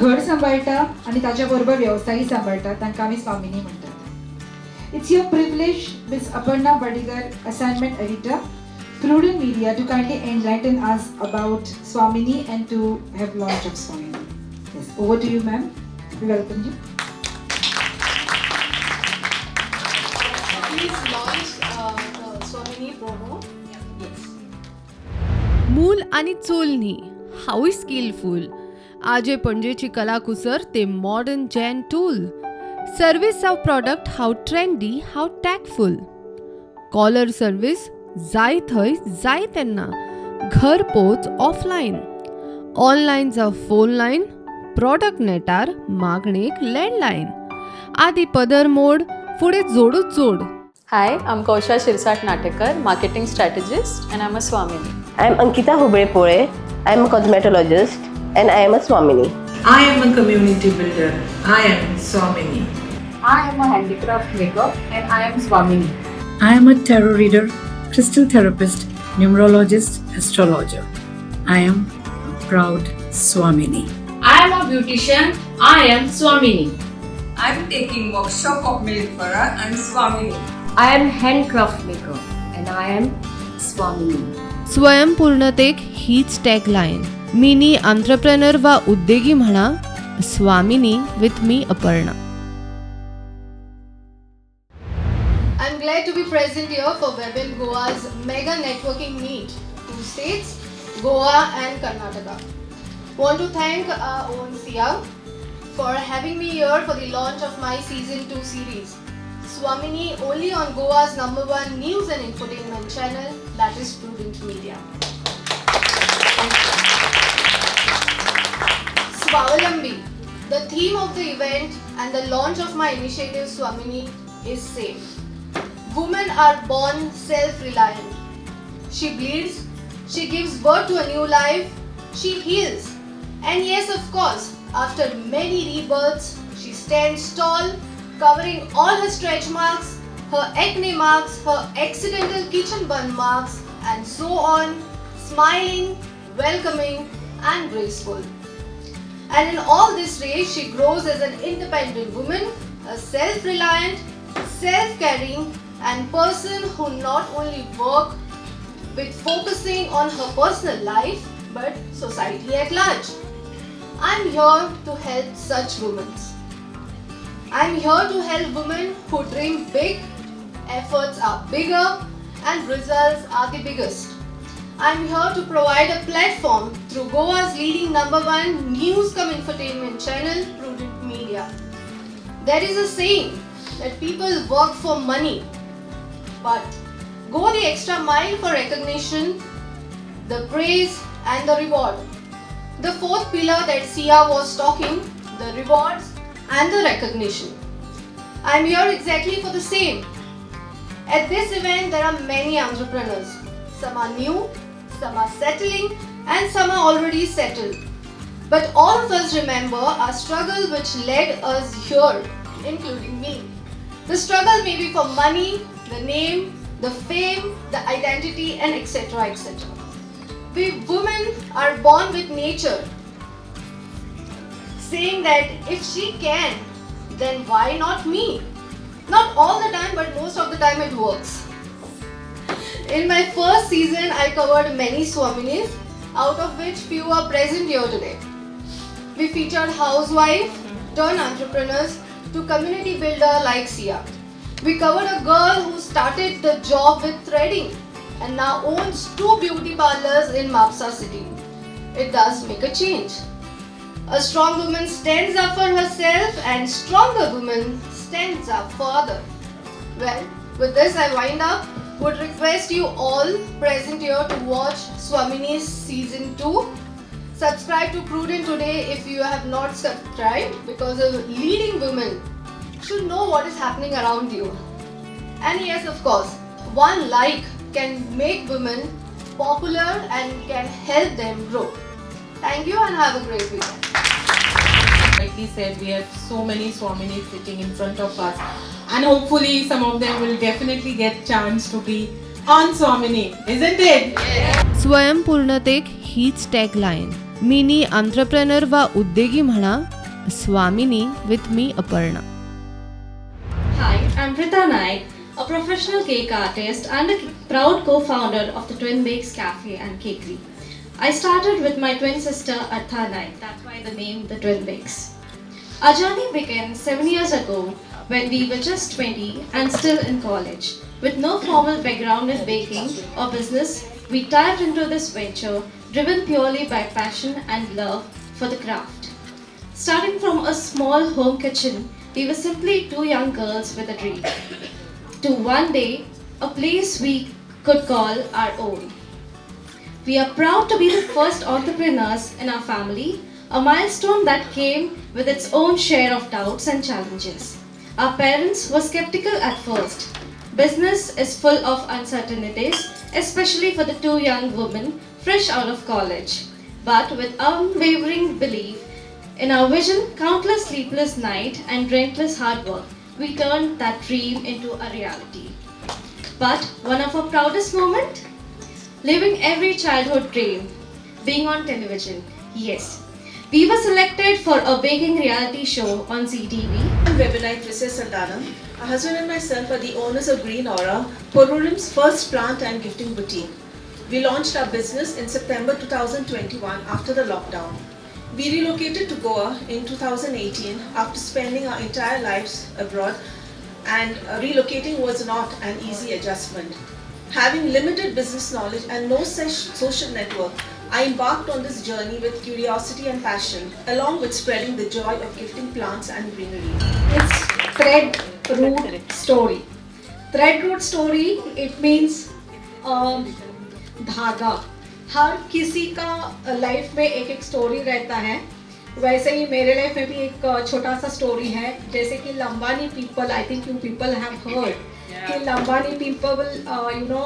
घर सांभाळटा आनी ताच्या बरोबर वेवसायी सांभाळटा तांकां आमी स्वामिनी म्हणटात. It's your privilege, miss Aparna Badigar, assignment editor, Prudent Media, to kindly enlighten us about Swamini and to have launch of Swamini. Yes, over to you, ma'am. We welcome you. Please launch the Swamini promo. Yes. मूल आणि चूल न्ही, हाऊय skilful. आजे पणजेची कला कुसर ते modern gen tool. Service of product how trendy, how tactful. Caller service जाय थंय जाय तेन्ना. घर पोच ऑफलायन. ऑनलायन जावं फोन लायन. प्रोडक्ट नेटार, मागणेक लँडलायन. आदी पदर मोड, फुडें जोडूच जोड. Hi, I'm Kausha Shirsat Natekar, marketing strategist, and I'm a Swamini. I'm Ankita Hubade-Pore. I'm a cosmetologist and I am a Swamini. I am a community builder. I am Swamini. I am a handicraft maker and I am Swamini. I am a tarot reader, crystal therapist, numerologist, astrologer. I am a proud Swamini. I am a beautician. I am Swamini. I'm taking workshop of Milfara. I'm Swamini. I am handcraft maker and I am Swamini. स्वयंपूर्णतेक हीच tagline. Mini आंत्रप्रेनर वा उद्योगी म्हणा, स्वामिनी with me Aparna. I'm glad to be present here for Webin Goa's mega networking meet. 2 states, Goa and Karnataka. Want to thank our own Sia for having me here for the launch of my season 2 series. Swamini, only on Goa's #1 news and infotainment channel, that is Prudent Media. Swavalambi, the theme of the event and the launch of my initiative Swamini is same. Women are born self-reliant. She bleeds, she gives birth to a new life, she heals. And yes, of course, after many rebirths, she stands tall, covering all her stretch marks, her acne marks, her accidental kitchen bun marks, and so on, smiling, welcoming, and graceful. And in all this race, she grows as an independent woman, a self-reliant, self-caring, and person who not only work with focusing on her personal life, but society at large. I'm here to help such women. I'm here to help women who dream big, efforts are bigger, and results are the biggest. I'm here to provide a platform through Goa's leading #1 news cum infotainment channel, Prudent Media. There is a saying that people work for money, but go the extra mile for recognition, the praise, and the reward. The 4th pillar that Sia was talking, the rewards and the recognition. I'm here exactly for the same. At this event, there are many entrepreneurs. Some are new, some are settling, and some are already settled. But all of us remember our struggle which led us here, including me. The struggle may be for money, the name, the fame, the identity, and etc. etc. We women are born with nature, saying that if she can, then why not me? Not all the time, but most of the time it works. In my first season, I covered many Swaminis, out of which few are present here today. We featured housewife turned entrepreneurs to community builder like Sia. We covered a girl who started the job with threading and now owns 2 beauty parlors in Mapsa city. It does make a change. A strong woman stands up for herself and stronger woman stands up for others. Well, with this I wind up. Would request you all present here to watch Swamini's season 2. Subscribe to Prudent today if you have not subscribed, because a leading woman should know what is happening around you. And yes, of course, one like can make women popular and can help them grow. Thank you and have a great weekend. Rightly said, we have so many Swaminis sitting in front of us, and hopefully some of them will definitely get chance to be on Swamini, isn't it? स्वयंपूर्णतेक हीच tagline. Mini आंत्रप्रेनर वा उद्योगी म्हणा, Swamini with me, Aparna. Hi, I'm Prita Naik, a professional cake artist and a proud co-founder of the Twin Bakes Cafe and Cakery. I started with my twin sister Artha Naik, that's why the name The Twin Bakes. Our journey began 7 years ago when we were just 20 and still in college. With no formal background in baking or business, we dived into this venture driven purely by passion and love for the craft. Starting from a small home kitchen, we were simply two young girls with a dream. To one day, a place we could call our own. We are proud to be the first entrepreneurs in our family, a milestone that came with its own share of doubts and challenges. Our parents were skeptical at first. Business is full of uncertainties, especially for the two young women fresh out of college. But with unwavering belief in our vision, countless sleepless nights and relentless hard work, we turned that dream into a reality. But one of our proudest moments? Living every childhood dream, being on television. Yes, we were selected for a baking reality show on ZTV. I'm Rebinite Mrs. Saldana. My husband and myself are the owners of Green Aura, Porvorim's first plant and gifting boutique. We launched our business in September 2021 after the lockdown. We relocated to Goa in 2018 after spending our entire lives abroad, and relocating was not an easy adjustment. Having limited business knowledge and no social network, I embarked on this journey with curiosity and passion, along with spreading the joy of gifting plants and greenery. It's thread root story. Thread root story, it means धागा. हर किसी का life में एक एक story रहता है. वैसे ही मेरे लाइफ में भी एक छोटा सा स्टोरी है. जैसे कि Lambani people, I think you people have heard कि लंबानी पीपल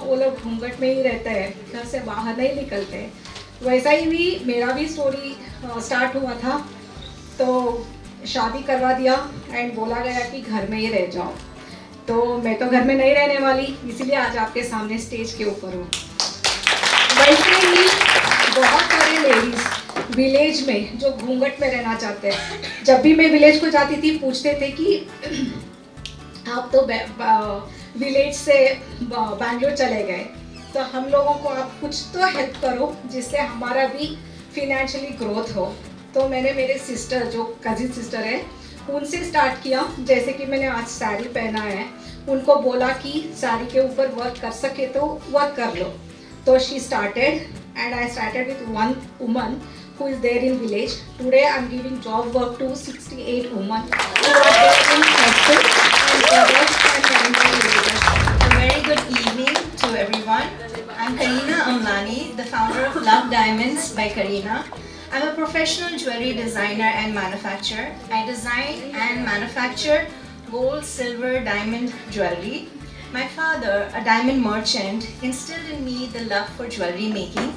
वो लोग घूंघट में ही रहते हैं, घर से बाहर नहीं निकलते. वैसा ही भी मेरा भी स्टोरी स्टार्ट हुआ था. तो शादी करवा दिया एंड बोला गया कि घर में ही रह जाओ. तो मैं तो घर में नहीं रहने वाली, इसीलिए आज आपके सामने स्टेज के ऊपर हूँ. वैसे ही बहुत सारे लेडीज़ विलेज में जो घूंघट में रहना चाहते हैं, जब भी मैं विलेज को जाती थी पूछते थे कि आप तो विलेज से बैंगलोर चले गए, तो हम लोगों को आप कुछ तो हेल्प करो जिससे हमारा भी फिनेंशियली ग्रोथ हो. तो मैंने मेरे सिस्टर, जो कजिन सिस्टर है, उनसे स्टार्ट किया. जैसे कि मैंने आज साड़ी पहना है, उनको बोला कि साड़ी के ऊपर वर्क कर सके तो वर्क कर लो. तो she started and I started with one woman who is there in village. Today I am giving job work to 68 women who are there in Hostel and Forest and Manipur villages. A very good evening to everyone. I'm Karina Amlani, the founder of Love Diamonds by Karina. I'm a professional jewelry designer and manufacturer. I design and manufacture gold, silver, diamond jewelry. My father, a diamond merchant, instilled in me the love for jewelry making.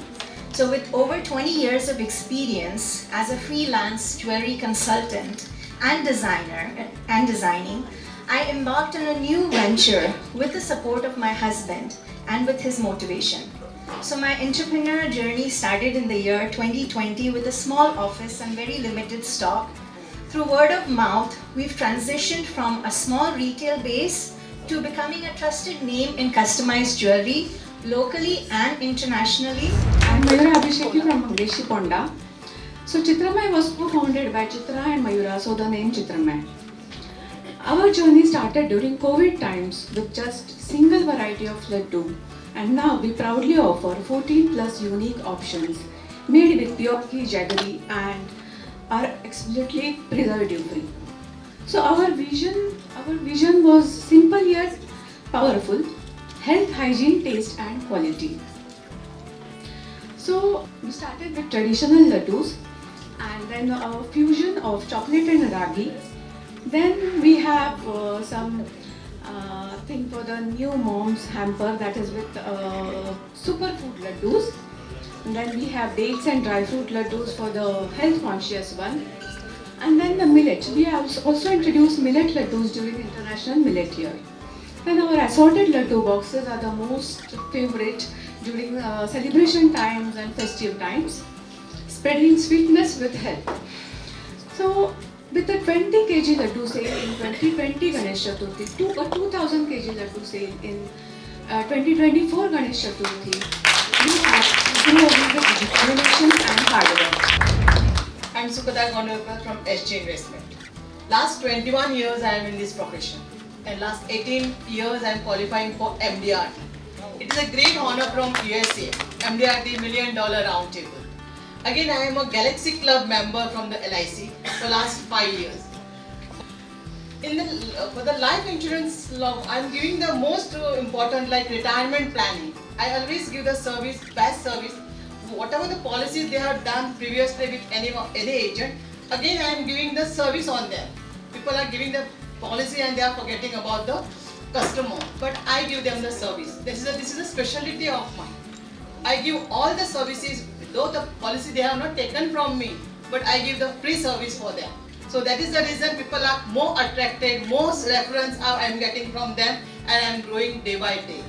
So with over 20 years of experience as a freelance jewelry consultant and designer and designing, I embarked on a new venture with the support of my husband and with his motivation. So my entrepreneurial journey started in the year 2020 with a small office and very limited stock. Through word of mouth, we've transitioned from a small retail base to becoming a trusted name in customized jewelry, locally and internationally. I'm Mayura Abhisheki from Mangeshi Ponda. So Chitramai was co-founded by Chitra and Mayura, so the name Chitramai. Our journey started during COVID times with just single variety of laddu, and now we proudly offer 14 plus unique options made with pure ghee jaggery and are absolutely preservative free. So our vision was simple yet powerful: health, hygiene, taste and quality. So we started with traditional laddus and then a fusion of chocolate and ragi. Then we have some thing for the new moms hamper, that is with superfood laddus. And then we have dates and dry fruit laddus for the health conscious one. And then the millet. We have also introduced millet laddus during International Millet Year. And our assorted laddu boxes are the most favorite during celebration times and festive times, spreading sweetness with health. So with the 20 kg laddu sale in 2020 Ganesh Chaturthi, 2000 kg laddu sale in 2024 Ganesh Chaturthi, we have grown with determination and hard work. I'm Sukada Gondwalkar from SG Investment. Last 21 years I am in this profession, and last 18 years I am qualifying for MDRT. It is a great honor from USA, MDRT $1 Million Roundtable. Again, I am a Galaxy Club member from the LIC for last 5 years. For the life insurance law, I am giving the most important like retirement planning. I always give the service, best service. Whatever the policies they have done previously with any agent, again I am giving the service on them. People are giving the policy and they are forgetting about the customer, but I give them the service. This is a specialty of mine. I give all the services, though the policy they have not taken from me, but I give the free service for them. So that is the reason people are more attracted, more reference I am getting from them, and I am growing day by day.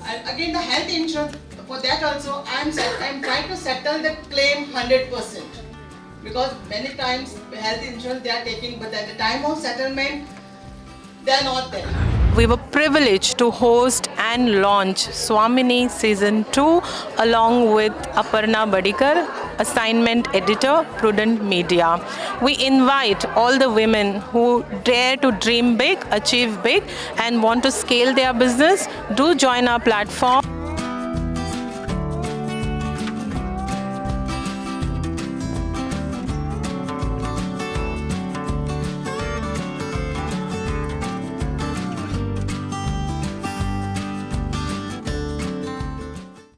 And again, the health insurance, for that also I am trying to settle the claim 100%, because many times health insurance they are taking, but at the time of settlement they are not there. We were privileged to host and launch Swamini Season 2 along with Aparna Badikar, Assignment Editor, Prudent Media. We invite all the women who dare to dream big, achieve big, and want to scale their business. Do join our platform.